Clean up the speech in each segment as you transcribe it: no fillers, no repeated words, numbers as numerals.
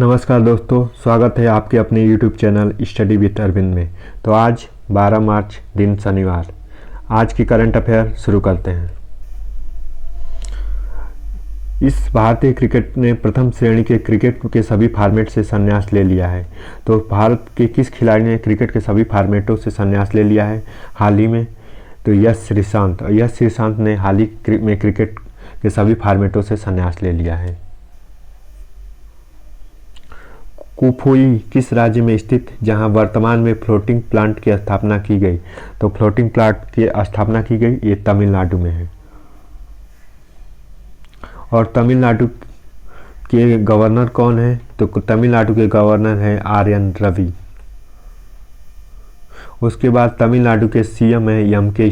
नमस्कार दोस्तों, स्वागत है आपके अपने YouTube channel study with Arvind में। तो आज 12 मार्च दिन शनिवार, आज की करंट अफेयर शुरू करते हैं। इस भारतीय क्रिकेट ने प्रथम श्रेणी के क्रिकेट के सभी फॉर्मेट से संन्यास ले लिया है। तो भारत के किस खिलाड़ी ने क्रिकेट के सभी फॉर्मेटों से संन्यास ले लिया है हाल ही में? तो यश श्रीशांत ने हाल ही में क्रिकेट के सभी फॉर्मेटों से संन्यास ले लिया है। कुफुई किस राज्य में स्थित जहां वर्तमान में फ्लोटिंग प्लांट की स्थापना की गई? तो फ्लोटिंग प्लांट की स्थापना की गई ये तमिलनाडु में है। और तमिलनाडु के गवर्नर कौन है? तो तमिलनाडु के गवर्नर हैं आर.एन. रवि। उसके बाद तमिलनाडु के सीएम है एम.के.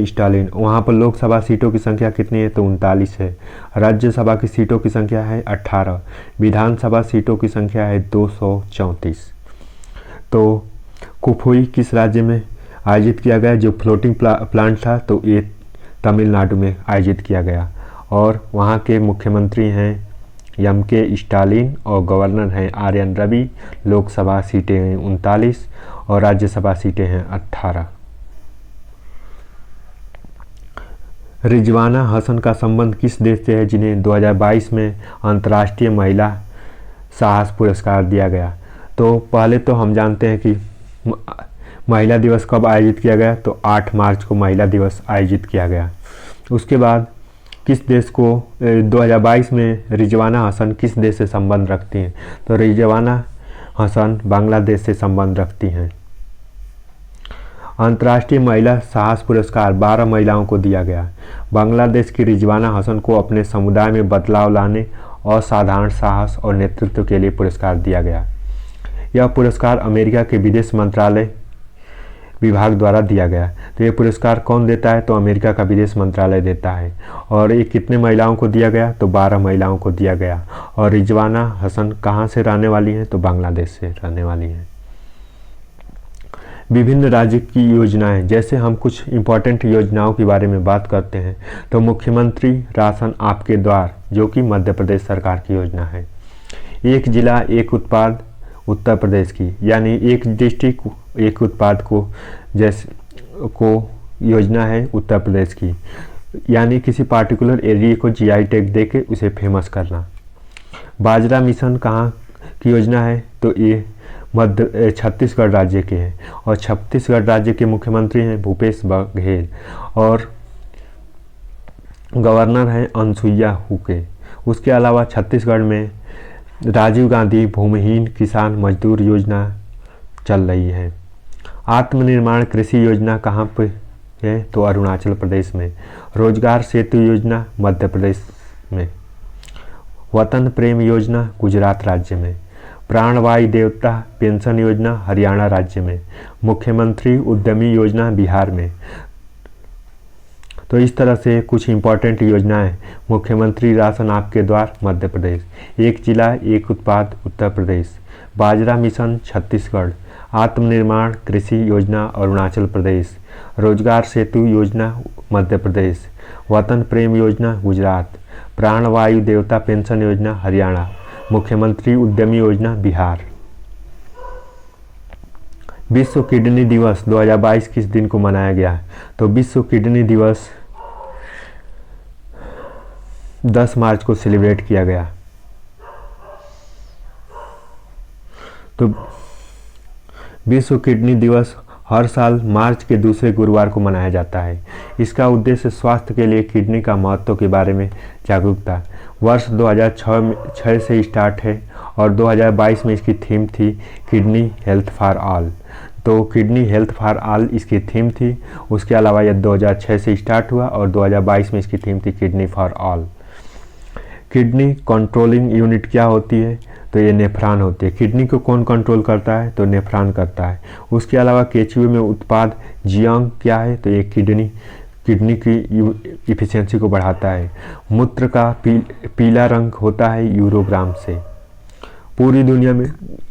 स्टालिन। वहाँ पर लोकसभा सीटों की संख्या कितनी है? तो 39 है। राज्यसभा की सीटों की संख्या है 18। विधानसभा सीटों की संख्या है 234। तो कुफुई किस राज्य में आयोजित किया गया? जो फ्लोटिंग प्लांट था तो ये तमिलनाडु में आयोजित किया गया। और वहाँ के मुख्यमंत्री हैं एम.के. स्टालिन और गवर्नर हैं आर.एन. रवि। लोकसभा सीटें हैं 39 और राज्यसभा सीटें हैं 18। रिजवाना हसन का संबंध किस देश से है जिन्हें 2022 में अंतर्राष्ट्रीय महिला साहस पुरस्कार दिया गया? तो पहले तो हम जानते हैं कि महिला दिवस कब आयोजित किया गया? तो 8 मार्च को महिला दिवस आयोजित किया गया। उसके बाद किस देश को 2022 में रिजवाना हसन किस देश से संबंध रखती हैं? तो रिजवाना हसन बांग्लादेश से संबंध रखती हैं। अंतर्राष्ट्रीय महिला साहस पुरस्कार 12 महिलाओं को दिया गया। बांग्लादेश की रिजवाना हसन को अपने समुदाय में बदलाव लाने, असाधारण साहस और नेतृत्व के लिए पुरस्कार दिया गया। यह पुरस्कार अमेरिका के विदेश मंत्रालय विभाग द्वारा दिया गया। तो ये पुरस्कार कौन देता है? तो अमेरिका का विदेश मंत्रालय देता है। और ये कितने महिलाओं को दिया गया? तो 12 महिलाओं को दिया गया। और रिजवाना हसन कहाँ से रहने वाली हैं? तो बांग्लादेश से रहने वाली हैं। विभिन्न राज्य की योजनाएं, जैसे हम कुछ इम्पोर्टेंट योजनाओं के बारे में बात करते हैं तो मुख्यमंत्री राशन आपके द्वार, जो कि मध्य प्रदेश सरकार की योजना है। एक जिला एक उत्पाद उत्तर प्रदेश की, यानी एक डिस्ट्रिक्ट एक उत्पाद को योजना है उत्तर प्रदेश की, यानी किसी पार्टिकुलर एरिया को जीआई टैग देके उसे फेमस करना। बाजरा मिशन कहाँ की योजना है? तो ये छत्तीसगढ़ राज्य के हैं। और छत्तीसगढ़ राज्य के मुख्यमंत्री हैं भूपेश बघेल और गवर्नर हैं अनसुईया उइके। उसके अलावा छत्तीसगढ़ में राजीव गांधी भूमिहीन किसान मजदूर योजना चल रही है। आत्मनिर्भर कृषि योजना कहाँ पे है? तो अरुणाचल प्रदेश में। रोजगार सेतु योजना मध्य प्रदेश में। वतन प्रेम योजना गुजरात राज्य में। प्राणवायु देवता पेंशन योजना हरियाणा राज्य में। मुख्यमंत्री उद्यमी योजना बिहार में। तो इस तरह से कुछ इम्पोर्टेंट योजनाएं। मुख्यमंत्री राशन आपके द्वार मध्य प्रदेश, एक जिला एक उत्पाद उत्तर प्रदेश, बाजरा मिशन छत्तीसगढ़, आत्मनिर्भर कृषि योजना अरुणाचल प्रदेश, रोजगार सेतु योजना मध्य प्रदेश, वतन प्रेम योजना गुजरात, प्राणवायु देवता पेंशन योजना हरियाणा, मुख्यमंत्री उद्यमी योजना बिहार। विश्व किडनी दिवस 2022 किस दिन को मनाया गया? तो विश्व किडनी दिवस 10 मार्च को सेलिब्रेट किया गया। तो विश्व किडनी दिवस हर साल मार्च के दूसरे गुरुवार को मनाया जाता है। इसका उद्देश्य स्वास्थ्य के लिए किडनी का महत्व के बारे में जागरूकता। वर्ष 2006 से स्टार्ट है और 2022 में इसकी थीम थी किडनी हेल्थ फॉर ऑल। तो किडनी हेल्थ फॉर ऑल इसकी थीम थी। उसके अलावा यह 2006 से स्टार्ट हुआ और 2022 में इसकी थीम थी kidney for all. Kidney controlling unit क्या होती है? तो ये नेफ्रॉन होती है। किडनी को कौन कंट्रोल करता है? तो नेफ्रॉन करता है। उसके अलावा केचुए में उत्पाद जियांग क्या है? तो ये किडनी की इफिशियंसी को बढ़ाता है। मूत्र का पीला रंग होता है यूरोग्राम से। पूरी दुनिया में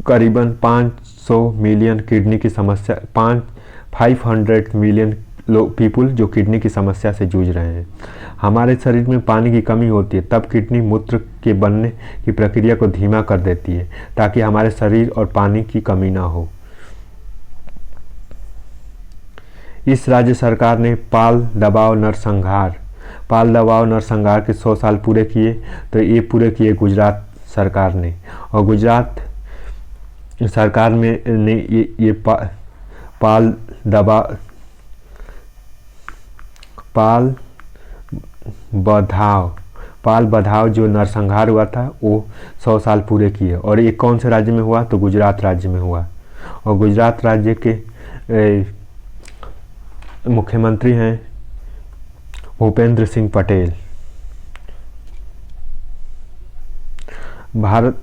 करीबन 500 मिलियन किडनी की समस्या 500 मिलियन पीपुल जो किडनी की समस्या से जूझ रहे हैं। हमारे शरीर में पानी की कमी होती है, तब किडनी मूत्र के बनने की प्रक्रिया को धीमा कर देती है ताकि हमारे शरीर और पानी की कमी ना हो। इस राज्य सरकार ने पाल दबाव नरसंहार के 100 साल पूरे किए, तो ये पूरे किए गुजरात सरकार ने। और गुजरात सरकार में ने ये पाल बधाव जो नरसंहार हुआ था वो 100 साल पूरे किए। और ये कौन से राज्य में हुआ? तो गुजरात राज्य में हुआ। और गुजरात राज्य के मुख्यमंत्री हैं भूपेंद्र सिंह पटेल। भारत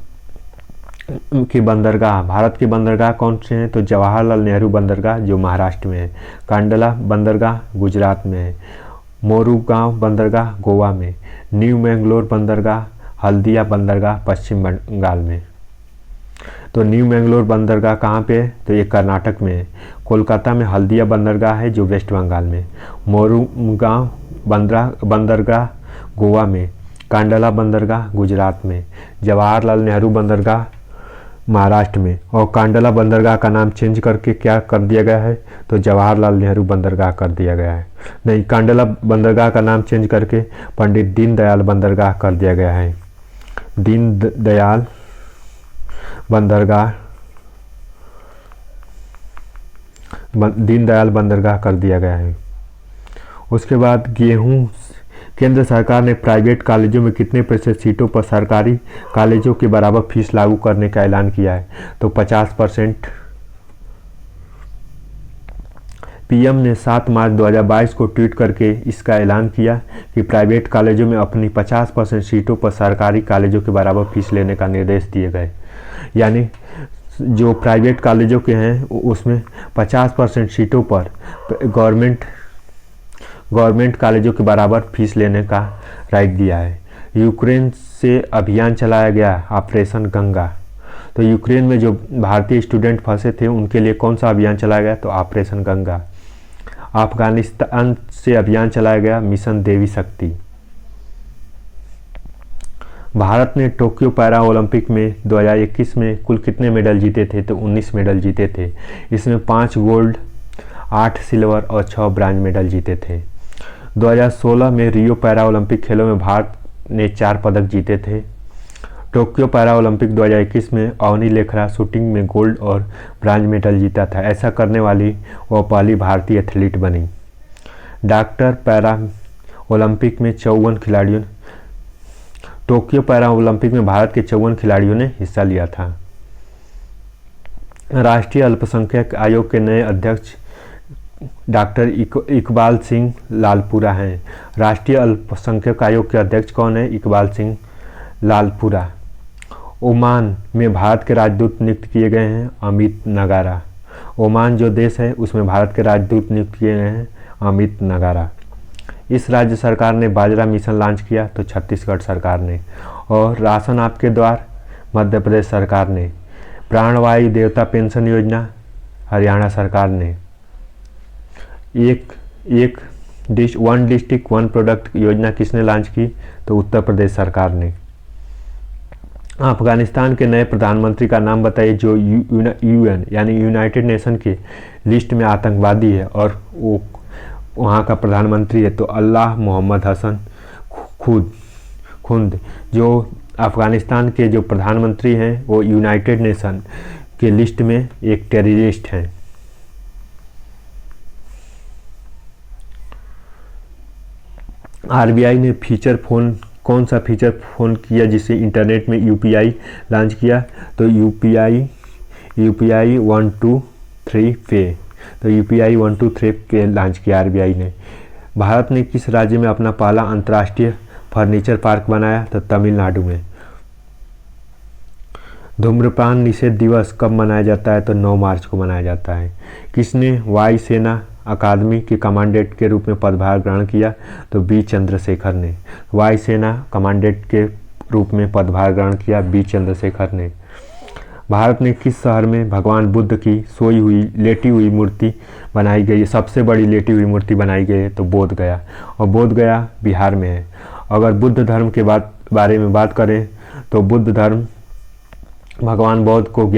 के बंदरगाह कौन से हैं? तो जवाहरलाल नेहरू बंदरगाह जो महाराष्ट्र में है, कांडला बंदरगाह गुजरात में है, मोरुगांव बंदरगाह गोवा में, न्यू मैंगलोर बंदरगाह, हल्दिया बंदरगाह पश्चिम बंगाल में। तो न्यू मैंगलोर बंदरगाह कहाँ पे है? तो ये कर्नाटक में है। कोलकाता में हल्दिया बंदरगाह है जो वेस्ट बंगाल में। मोरुगांव बंदरगाह गोवा में, कांडला बंदरगाह गुजरात में, जवाहरलाल नेहरू बंदरगाह महाराष्ट्र में। और कांडला बंदरगाह का नाम चेंज करके क्या कर दिया गया है? तो जवाहरलाल नेहरू बंदरगाह कर दिया गया है। नहीं, कांडला बंदरगाह का नाम चेंज करके पंडित दीनदयाल बंदरगाह कर दिया गया है। दीनदयाल बंदरगाह कर दिया गया है। उसके बाद गेहूं, केंद्र सरकार ने प्राइवेट कॉलेजों में कितने प्रतिशत सीटों पर सरकारी कॉलेजों के बराबर फीस लागू करने का ऐलान किया है? तो 50%। पीएम ने 7 मार्च 2022 को ट्वीट करके इसका ऐलान किया कि प्राइवेट कॉलेजों में अपनी 50% सीटों पर सरकारी कॉलेजों के बराबर फीस लेने का निर्देश दिए गए। यानी जो प्राइवेट कॉलेजों के हैं उसमें 50% सीटों पर गवर्नमेंट कॉलेजों के बराबर फीस लेने का राइट दिया है। यूक्रेन से अभियान चलाया गया ऑपरेशन गंगा। तो यूक्रेन में जो भारतीय स्टूडेंट फंसे थे उनके लिए कौन सा अभियान चलाया गया? तो ऑपरेशन गंगा। अफगानिस्तान से अभियान चलाया गया मिशन देवी शक्ति। भारत ने टोक्यो पैरा ओलंपिक में 2021 में कुल कितने मेडल जीते थे? तो 19 मेडल जीते थे। इसमें 5 गोल्ड, 8 सिल्वर और 6 ब्रांज मेडल जीते थे। 2016 में रियो पैरा ओलंपिक खेलों में भारत ने 4 पदक जीते थे। टोक्यो पैरा ओलंपिक 2021 में अवनी लेखरा शूटिंग में गोल्ड और ब्रांज मेडल जीता था। ऐसा करने वाली वह पहली भारतीय एथलीट बनी। टोक्यो पैरा ओलंपिक में भारत के 54 खिलाड़ियों ने हिस्सा लिया था। राष्ट्रीय अल्पसंख्यक आयोग के नए अध्यक्ष डॉक्टर इकबाल सिंह लालपुरा हैं। राष्ट्रीय अल्पसंख्यक आयोग के अध्यक्ष कौन है? इकबाल सिंह लालपुरा। ओमान में भारत के राजदूत नियुक्त किए गए हैं अमित नगारा। ओमान जो देश है उसमें भारत के राजदूत नियुक्त किए गए हैं अमित नगारा। इस राज्य सरकार ने बाजरा मिशन लॉन्च किया? तो छत्तीसगढ़ सरकार ने। और राशन आपके द्वार मध्य प्रदेश सरकार ने। प्राणवायु देवता पेंशन योजना हरियाणा सरकार ने। वन डिस्ट्रिक्ट वन प्रोडक्ट योजना किसने लॉन्च की? तो उत्तर प्रदेश सरकार ने। अफगानिस्तान के नए प्रधानमंत्री का नाम बताइए जो यूएन यानी यूनाइटेड नेशन के लिस्ट में आतंकवादी है और वो वहाँ का प्रधानमंत्री है। तो अल्लाह मोहम्मद हसन खुंद जो अफगानिस्तान के जो प्रधानमंत्री हैं वो यूनाइटेड नेशन के लिस्ट में एक टेररिस्ट हैं। आरबीआई ने कौन सा फीचर फोन किया जिससे इंटरनेट में यूपीआई लॉन्च किया? तो यूपीआई 123 पे। तो यूपीआई 123 पे लॉन्च किया आरबीआई ने। भारत ने किस राज्य में अपना पहला अंतर्राष्ट्रीय फर्नीचर पार्क बनाया? तो तमिलनाडु में। धूम्रपान निषेध दिवस कब मनाया जाता है? तो 9 मार्च को मनाया जाता है। किसने वायु सेना अकादमी के कमांडेंट के रूप में पदभार ग्रहण किया? तो बी चंद्रशेखर ने। वायु सेना कमांडेंट के रूप में पदभार ग्रहण किया बी चंद्रशेखर ने। भारत में किस शहर में भगवान बुद्ध की सोई हुई लेटी हुई मूर्ति बनाई गई है, सबसे बड़ी लेटी हुई मूर्ति बनाई गई है? तो बोध गया, और बोध गया बिहार में है। अगर बुद्ध धर्म के बारे में बात करें तो बुद्ध धर्म भगवान बुद्ध को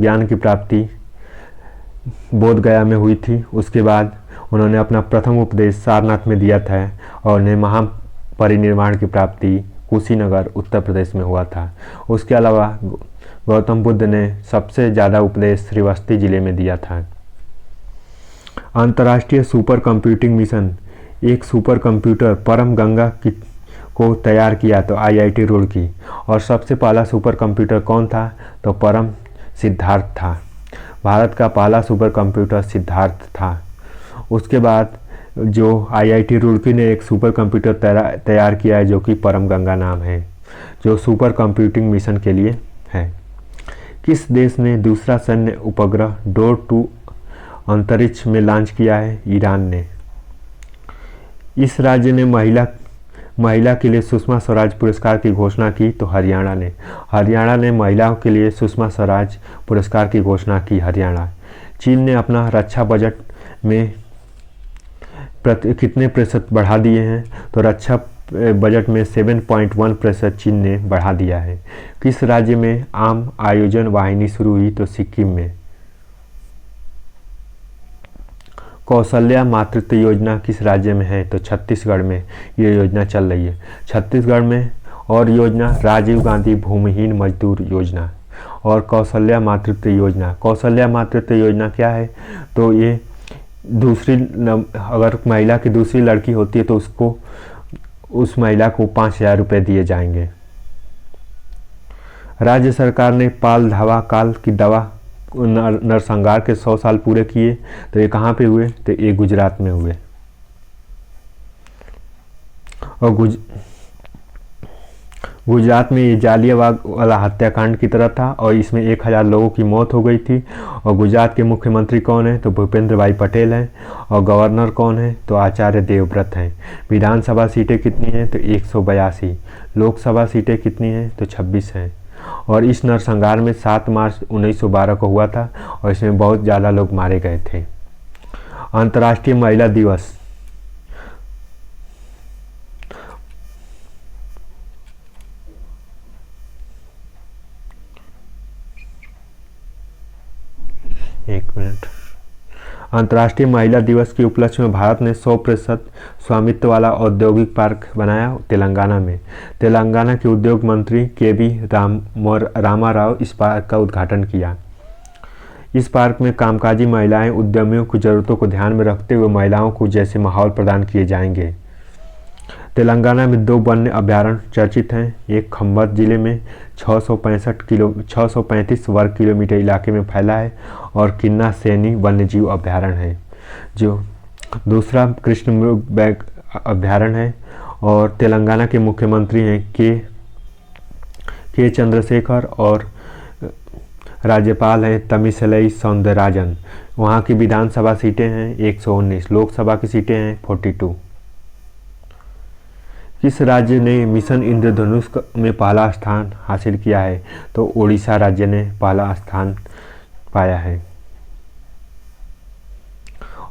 ज्ञान की प्राप्ति बोध गया में हुई थी। उसके बाद उन्होंने अपना प्रथम उपदेश सारनाथ में दिया था और उन्हें महापरिनिर्वाण की प्राप्ति कुशीनगर उत्तर प्रदेश में हुआ था। उसके अलावा गौतम बुद्ध ने सबसे ज़्यादा उपदेश श्रीवस्ती जिले में दिया था। अंतर्राष्ट्रीय सुपर कंप्यूटिंग मिशन, एक सुपर कंप्यूटर परम गंगा को तैयार किया तो IIT रुड़की, और सबसे पहला सुपर कंप्यूटर कौन था? तो परम सिद्धार्थ था। भारत का पहला सुपर कंप्यूटर सिद्धार्थ था। उसके बाद जो IIT रुड़की ने एक सुपर कंप्यूटर तैयार किया है जो कि परम गंगा नाम है, जो सुपर कंप्यूटिंग मिशन के लिए है। किस देश ने दूसरा सैन्य उपग्रह डोर टू अंतरिक्ष में लॉन्च किया है? ईरान ने। इस राज्य ने महिला के लिए सुषमा स्वराज पुरस्कार की घोषणा की तो हरियाणा ने। हरियाणा ने महिलाओं के लिए सुषमा स्वराज पुरस्कार की घोषणा की, हरियाणा। चीन ने अपना रक्षा बजट में कितने प्रतिशत बढ़ा दिए हैं? तो रक्षा बजट में 7.1% चीन ने बढ़ा दिया है। किस राज्य में आम आयोजन वाहिनी शुरू हुई? तो सिक्किम में। कौशल्या मातृत्व योजना किस राज्य में है? तो छत्तीसगढ़ में ये योजना चल रही है, छत्तीसगढ़ में। और योजना राजीव गांधी भूमिहीन मजदूर योजना और कौशल्या मातृत्व योजना। कौशल्या मातृत्व योजना क्या है? तो ये अगर महिला की दूसरी लड़की होती है तो उस महिला को 5,000 रुपये दिए जाएंगे। राज्य सरकार ने पाल धावा काल की दवा नरसंहार के 100 साल पूरे किए तो ये कहाँ पे हुए? तो ये गुजरात में हुए। और गुजरात में ये जालियांवाला वाला हत्याकांड की तरह था और इसमें 1000 लोगों की मौत हो गई थी। और गुजरात के मुख्यमंत्री कौन है? तो भूपेंद्र भाई पटेल हैं। और गवर्नर कौन है? तो आचार्य देवव्रत हैं। विधानसभा सीटें कितनी हैं? तो 182। लोकसभा सीटें कितनी हैं? तो 26 हैं। और इस नरसंहार में 7 मार्च 1912 को हुआ था और इसमें बहुत ज़्यादा लोग मारे गए थे। अंतर्राष्ट्रीय महिला दिवस, अंतर्राष्ट्रीय महिला दिवस के उपलक्ष्य में भारत ने 100% स्वामित्व वाला औद्योगिक पार्क बनाया तेलंगाना में। तेलंगाना के उद्योग मंत्री KV रामाराव इस पार्क का उद्घाटन किया। इस पार्क में कामकाजी महिलाएं उद्यमियों की ज़रूरतों को ध्यान में रखते हुए महिलाओं को जैसे माहौल प्रदान किए जाएंगे। तेलंगाना में 2 वन्य अभ्यारण्य चर्चित हैं। एक खम्बत जिले में 635 वर्ग किलोमीटर इलाके में फैला है और किन्ना सैनी वन्यजीव अभ्यारण्य है, जो दूसरा कृष्ण मृग अभ्यारण्य है। और तेलंगाना के मुख्यमंत्री हैं के चंद्रशेखर और राज्यपाल हैं तमिसलई सौंदरराजन। वहाँ की विधानसभा सीटें हैं 119, लोकसभा की सीटें हैं 42। किस राज्य ने मिशन इंद्रधनुष में पहला स्थान हासिल किया है? तो ओडिशा राज्य ने पहला स्थान पाया है।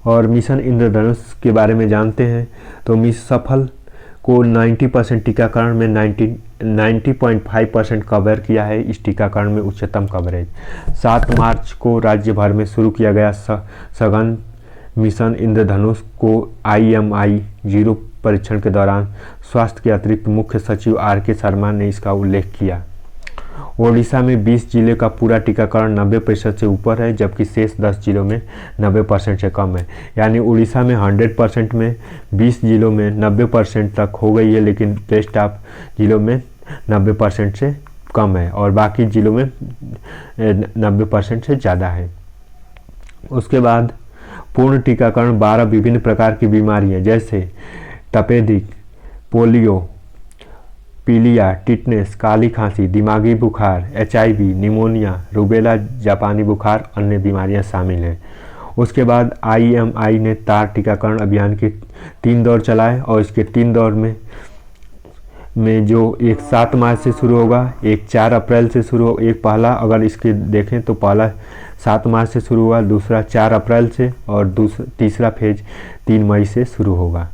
और मिशन इंद्रधनुष के बारे में जानते हैं तो मिस सफल को 90% टीकाकरण में 90.5% कवर किया है। इस टीकाकरण में उच्चतम कवरेज। 7 मार्च को राज्य भर में शुरू किया गया सघन मिशन इंद्रधनुष को IMI 0 परीक्षण के दौरान स्वास्थ्य के अतिरिक्त मुख्य सचिव RK शर्मा ने इसका उल्लेख किया। ओडिशा में 20 जिले का पूरा टीकाकरण 90% से ऊपर है, जबकि शेष 10 जिलों में 90% से कम है। यानी उड़ीसा में 100% में 20 जिलों में 90% तक हो गई है, लेकिन रेस्ट ऑफ जिलों में 90% से कम है और बाकी जिलों में 90% से ज़्यादा है। उसके बाद पूर्ण टीकाकरण 12 विभिन्न प्रकार की बीमारियां जैसे तपेदिक, पोलियो, पीलिया, टिटनेस, काली खांसी, दिमागी बुखार, HIV, निमोनिया, रूबेला, जापानी बुखार, अन्य बीमारियां शामिल हैं। उसके बाद IMI ने तार टीकाकरण अभियान के 3 दौर चलाए और इसके 3 दौर में में जो एक 7 मार्च से शुरू होगा, एक 4 अप्रैल से शुरू हो, एक पहला अगर इसके देखें तो पहला 7 मार्च से शुरू हुआ, दूसरा 4 अप्रैल से और तीसरा फेज 3 मई से शुरू होगा।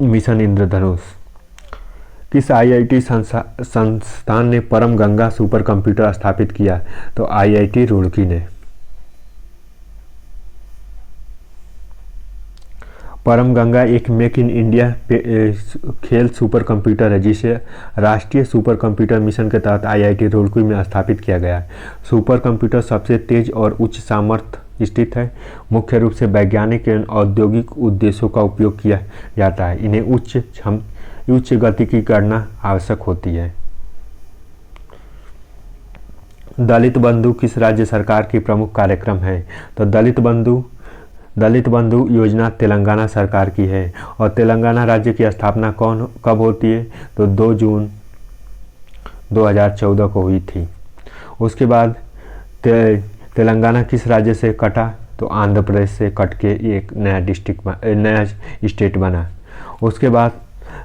मिशन इंद्रधनुष। किस आईआईटी संस्थान ने परम गंगा सुपर कंप्यूटर स्थापित किया? तो आईआईटी रुड़की ने। परम गंगा एक मेक इन इंडिया खेल सुपर कंप्यूटर है जिसे राष्ट्रीय सुपर कंप्यूटर मिशन के तहत आईआईटी रुड़की में स्थापित किया गया है। सुपर कंप्यूटर सबसे तेज और उच्च सामर्थ्य स्थित है। मुख्य रूप से वैज्ञानिक एवं औद्योगिक उद्देश्यों का उपयोग किया जाता है। इन्हें उच्च गति की गणना आवश्यक होती है। दलित बंधु किस राज्य सरकार की प्रमुख कार्यक्रम है? तो दलित बंधु योजना तेलंगाना सरकार की है। और तेलंगाना राज्य की स्थापना कब होती है? तो 2 जून 2014 को हुई थी। उसके बाद तेलंगाना किस राज्य से कटा? तो आंध्र प्रदेश से कट के एक नया स्टेट बना। उसके बाद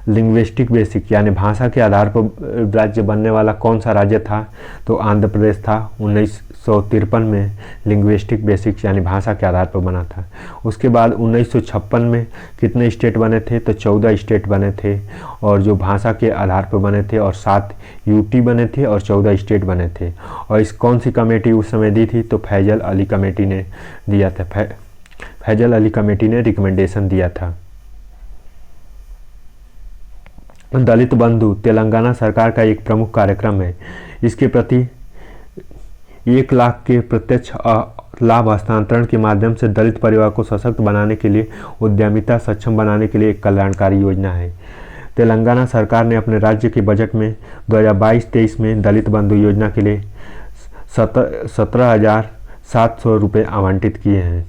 लिंग्विस्टिक बेसिक यानी भाषा के आधार पर राज्य बनने वाला कौन सा राज्य था? तो आंध्र प्रदेश था। 1953 में लिंग्विस्टिक बेसिक्स यानी भाषा के आधार पर बना था। उसके बाद 1956 में कितने स्टेट बने थे? तो 14 स्टेट बने थे और जो भाषा के आधार पर बने थे, और 7 यूटी बने थे और 14 स्टेट बने थे। और इस कौन सी कमेटी उस समय दी थी? तो फैजल अली कमेटी ने दिया था। फैजल अली कमेटी ने रिकमेंडेशन दिया था। दलित बंधु तेलंगाना सरकार का एक प्रमुख कार्यक्रम है। इसके प्रति 1 लाख के प्रत्यक्ष लाभ हस्तांतरण के माध्यम से दलित परिवार को सशक्त बनाने के लिए, उद्यमिता सक्षम बनाने के लिए एक कल्याणकारी योजना है। तेलंगाना सरकार ने अपने राज्य के बजट में 2022-23 में दलित बंधु योजना के लिए 17,700 रुपये आवंटित किए हैं।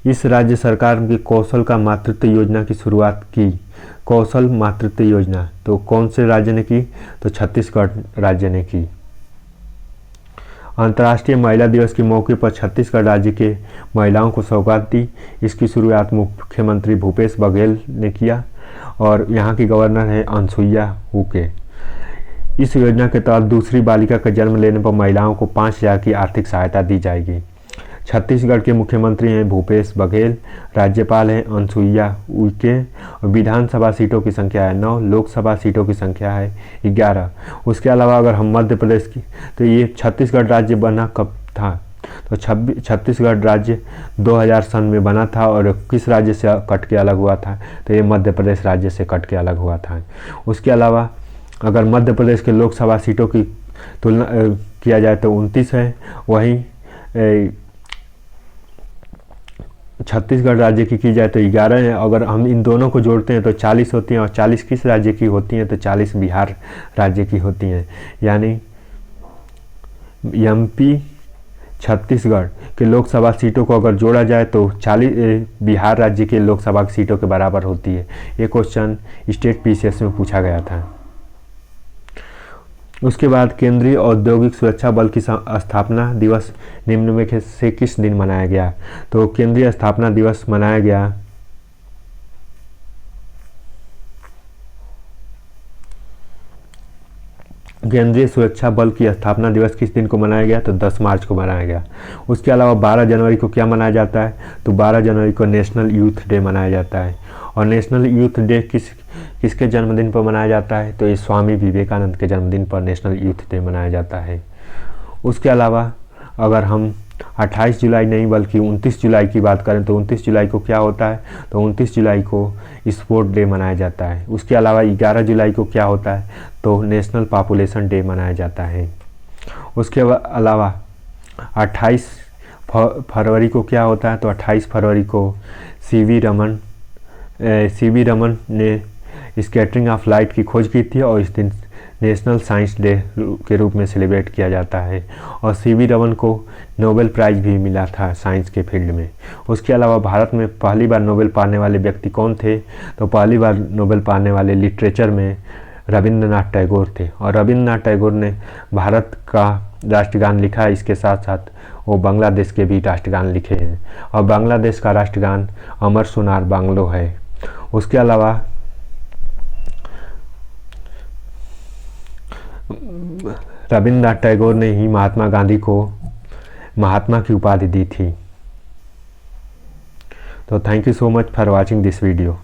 इस राज्य सरकार की कौशल का मातृत्व योजना की शुरुआत की। कौशल मातृत्व योजना तो कौन से राज्य ने की? तो छत्तीसगढ़ राज्य ने की। अंतर्राष्ट्रीय महिला दिवस के मौके पर छत्तीसगढ़ राज्य के महिलाओं को सौगात दी। इसकी शुरुआत मुख्यमंत्री भूपेश बघेल ने किया और यहाँ की गवर्नर है अनसुईया उइके। इस योजना के तहत दूसरी बालिका का जन्म लेने पर महिलाओं को 5,000 की आर्थिक सहायता दी जाएगी। छत्तीसगढ़ के मुख्यमंत्री हैं भूपेश बघेल, राज्यपाल हैं अनसुईया उइके और विधानसभा सीटों की संख्या है 9, लोकसभा सीटों की संख्या है 11। उसके अलावा अगर हम मध्य प्रदेश की, तो ये छत्तीसगढ़ राज्य बना कब था? तो छत्तीसगढ़ राज्य 2000 सन में बना था और किस राज्य से कट के अलग हुआ था? तो ये मध्य प्रदेश राज्य से कट के अलग हुआ था। उसके अलावा अगर मध्य प्रदेश के लोकसभा सीटों की तुलना किया जाए तो 29 है, वहीं छत्तीसगढ़ राज्य की जाए तो 11 है। अगर हम इन दोनों को जोड़ते हैं तो 40 होती हैं और 40 किस राज्य की होती हैं? तो 40 बिहार राज्य की होती हैं। यानी एमपी छत्तीसगढ़ के लोकसभा सीटों को अगर जोड़ा जाए तो 40 बिहार राज्य के लोकसभा सीटों के बराबर होती है। ये क्वेश्चन स्टेट पीसीएस में पूछा गया था। उसके बाद केंद्रीय औद्योगिक सुरक्षा बल की स्थापना दिवस निम्न में से किस दिन मनाया गया? तो केंद्रीय स्थापना दिवस मनाया गया केंद्रीय सुरक्षा बल की स्थापना दिवस किस दिन को मनाया गया? तो 10 मार्च को मनाया गया। उसके अलावा 12 जनवरी को क्या मनाया जाता है? तो 12 जनवरी को नेशनल यूथ डे मनाया जाता है। और नेशनल यूथ डे किसके जन्मदिन पर मनाया जाता है? तो ये स्वामी विवेकानंद के जन्मदिन पर नेशनल यूथ डे मनाया जाता है। उसके अलावा अगर हम 28 जुलाई नहीं बल्कि 29 जुलाई की बात करें तो 29 जुलाई को क्या होता है? तो 29 जुलाई को स्पोर्ट डे मनाया जाता है। उसके अलावा 11 जुलाई को क्या होता है? तो नेशनल पॉपुलेशन डे मनाया जाता है। उसके अलावा 28 फरवरी को क्या होता है? तो 28 फरवरी को सीवी रमन ने स्कैटरिंग ऑफ लाइट की खोज की थी और इस दिन नेशनल साइंस डे के रूप में सेलिब्रेट किया जाता है। और सीवी रमन को नोबेल प्राइज़ भी मिला था साइंस के फील्ड में। उसके अलावा भारत में पहली बार नोबेल पाने वाले व्यक्ति कौन थे? तो पहली बार नोबेल पाने वाले लिटरेचर में रविंद्रनाथ टैगोर थे। और रविंद्रनाथ टैगोर ने भारत का राष्ट्रगान लिखा। इसके साथ साथ वो बांग्लादेश के भी राष्ट्रगान लिखे हैं और बांग्लादेश का राष्ट्रगान अमर सोनार बांग्लो है। उसके अलावा रविन्द्रनाथ टैगोर ने ही महात्मा गांधी को महात्मा की उपाधि दी थी। तो thank you so much for watching this video.